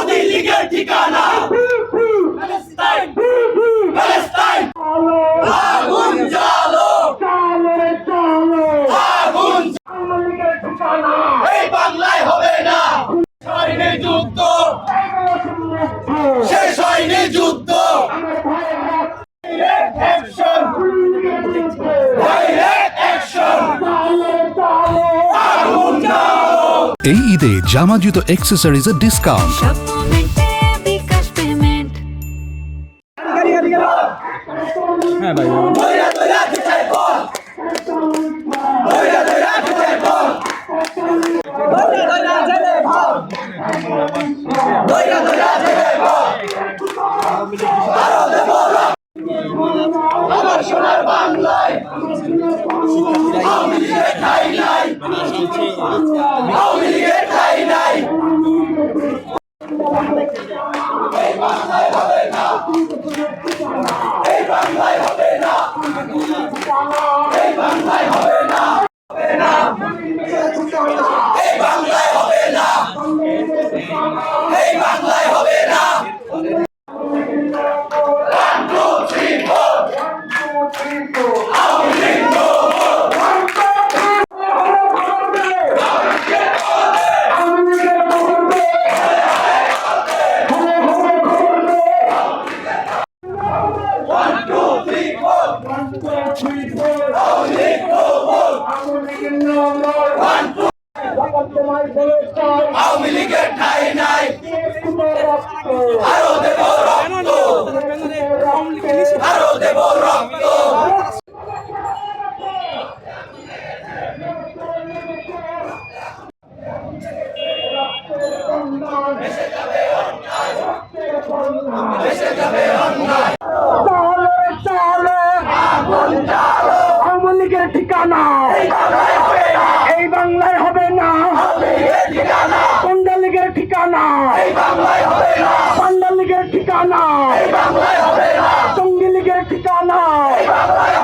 মোদি লীগের ঠিকানা Palestine Palestine আগুন জ্বালো আগুন এই বাংলায় হবে না হয়নি যুদ্ধ শেষ হয়নি যুদ্ধ অ্যাকশন ডাইরেক্ট অ্যাকশন আগুন জ্বালো এই ঈদে জামা জুতো অ্যাক্সেসরিজের ডিসকাউন্ট। হ্যাঁ ভাই দইরা দইরা দিতে বল দইরা দইরা দিতে বল দইরা দইরা দিতে বল দইরা দইরা দিতে বল আরো দেব আমার সোনার বাংলায় আওয়ামী লীগের ঠাঁই নাই আওয়ামী লীগের ঠাঁই নাই এই বাংলায় হবে না এই বাংলায় হবে না এই বাংলায় হবে না হবে না এই বাংলায় হবে না এই বাংলায় হবে না 1 2 3 4 আওয়ামী লীগ no more আওয়ামী লীগের ঠাঁই নাই আরো দেব রক্ত আরো দেব রক্ত দেশে যাবে অন্যায় আগুন জ্বালো আওয়ামী লীগের ঠিকানা এই বাংলায় হবে না এই বাংলায় হবে না। আওয়ামী লীগের ঠিকানা কোনটা লীগের ঠিকানা এই বাংলায় হবে না পান্ডা লীগের ঠিকানা এই বাংলায় হবে না টঙ্গী লীগের ঠিকানা এই বাংলায়